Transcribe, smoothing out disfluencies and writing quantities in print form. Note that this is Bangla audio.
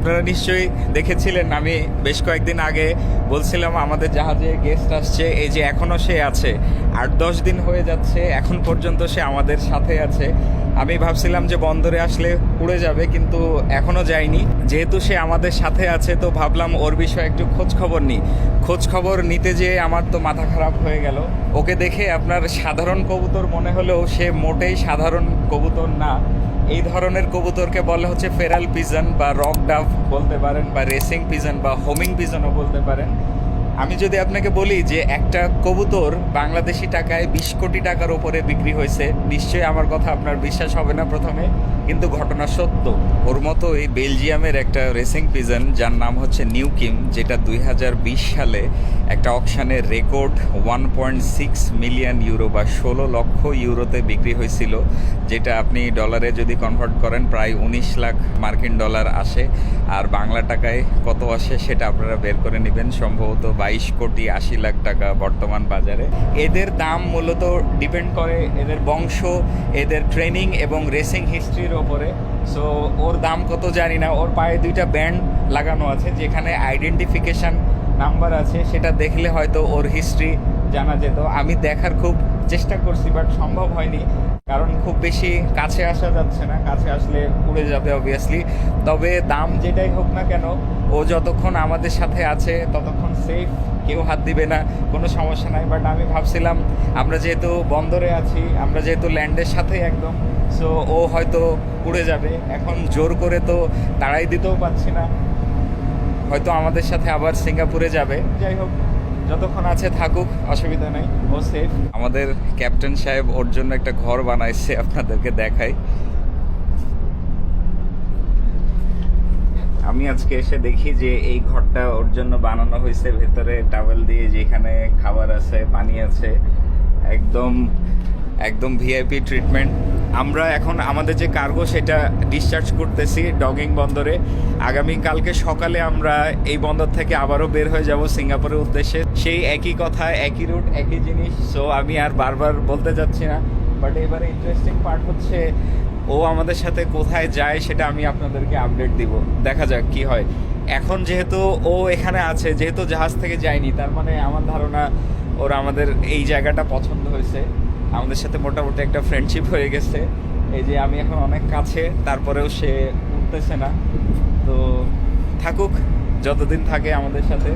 আপনারা নিশ্চয়ই দেখেছিলেন, আমি বেশ কয়েকদিন আগে বলছিলাম আমাদের জাহাজে গেস্ট আসছে, এই যে এখনও সে আছে। 8-10 দিন হয়ে যাচ্ছে, এখন পর্যন্ত সে আমাদের সাথে আছে। আমি ভাবছিলাম যে বন্দরে আসলে উড়ে যাবে, কিন্তু এখনও যায়নি। যেহেতু সে আমাদের সাথে আছে, তো ভাবলাম ওর বিষয়ে একটু খোঁজ খবর নিই। খোঁজ খবর নিতে যেয়ে আমার তো মাথা খারাপ হয়ে গেল। ওকে দেখে আপনার সাধারণ কবুতর মনে হলেও সে মোটেই সাধারণ কবুতর না। এই ধরনের কবুতরকে বলে হচ্ছে ফেরাল পিজন বা রক ডাভ বলতে পারেন, বা রেসিং পিজন বা হোমিং পিজনও বলতে পারেন। আমি যদি আপনাকে বলি যে একটা কবুতর বাংলাদেশি টাকায় 20 কোটি টাকার ওপরে বিক্রি হয়েছে, নিশ্চয়ই আমার কথা আপনার বিশ্বাস হবে না প্রথমে, কিন্তু ঘটনা সত্য। ওর মতো এই বেলজিয়ামের একটা রেসিং পিজন যার নাম হচ্ছে নিউকিম, যেটা 2020 সালে একটা অকশানের রেকর্ড 1.6 মিলিয়ন ইউরো বা 16 লক্ষ ইউরোতে বিক্রি হয়েছিল, যেটা আপনি ডলারে যদি কনভার্ট করেন প্রায় 19 লাখ মার্কিন ডলার আসে। আর বাংলা টাকায় কত আসে সেটা আপনারা বের করে নেবেন, সম্ভবত 22 কোটি 80 লাখ টাকা বর্তমান বাজারে। এদের দাম মূলত ডিপেন্ড করে এদের বংশ, এদের ট্রেনিং এবং রেসিং হিস্ট্রির ওপরে। সো ওর দাম কত জানি না। ওর পায়ে 2টা ব্যান্ড লাগানো আছে যেখানে আইডেন্টিফিকেশান নাম্বার আছে, সেটা দেখলে হয়তো ওর হিস্ট্রি জানা যেত। আমি দেখার খুব চেষ্টা করছি, বাট সম্ভব হয়নি, কারণ খুব বেশি কাছে আসা যাচ্ছে না, কাছে আসলে উড়ে যাবে অবভিয়াসলি। তবে দাম যেটাই হোক না কেন, ও যতক্ষণ আমাদের সাথে আছে ততক্ষণ সেফ, কেউ হাত দিবে না, কোনো সমস্যা নাই। বাট আমি ভাবছিলাম আমরা যেহেতু বন্দরে আছি, আমরা যেহেতু ল্যান্ডের সাথে একদম, সো ও হয়তো উড়ে যাবে। এখন জোর করে তো তাড়াই দিতেও পারছি না, হয়তো আমাদের সাথে আবার সিঙ্গাপুরে যাবে। যাই হোক, যতক্ষণ আছে থাকুক, অসুবিধা নেই, ও সেফ। আমাদের ক্যাপ্টেন সাহেব ওর জন্য একটা ঘর বানাইছে, আপনাদেরকে দেখাই। আমি আজকে এসে দেখি যে এই ঘরটা ওর জন্য বানানো হয়েছে, ভেতরে টাওয়েল দিয়ে, যেখানে খাবার আছে, পানি আছে, একদম একদম ভিআইপি ট্রিটমেন্ট। আমরা এখন আমাদের যে কার্গো সেটা ডিসচার্জ করতেছি ডগিং বন্দরে। আগামীকালকে সকালে আমরা এই বন্দর থেকে আবারও বের হয়ে যাব সিঙ্গাপুরের উদ্দেশ্যে। সেই একই কথা, একই রুট, একই জিনিস। সো আমি আর বারবার বলতে যাচ্ছি না, বাট এবারে ইন্টারেস্টিং পার্ট হচ্ছে ও আমাদের সাথে কোথায় যায় সেটা আমি আপনাদেরকে আপডেট দিব। দেখা যাক কি হয়। এখন যেহেতু ও এখানে আছে, যেহেতু জাহাজ থেকে যায়নি, তার মানে আমার ধারণা ওর আমাদের এই জায়গাটা পছন্দ হয়েছে, আমাদের সাথে মোটামুটি একটা ফ্রেন্ডশিপ হয়ে গেছে। এই যে আমি এখন অনেক কাছে, তারপরেও সে উঠতেছে না। তো থাকুক, যতদিন থাকে আমাদের সাথে।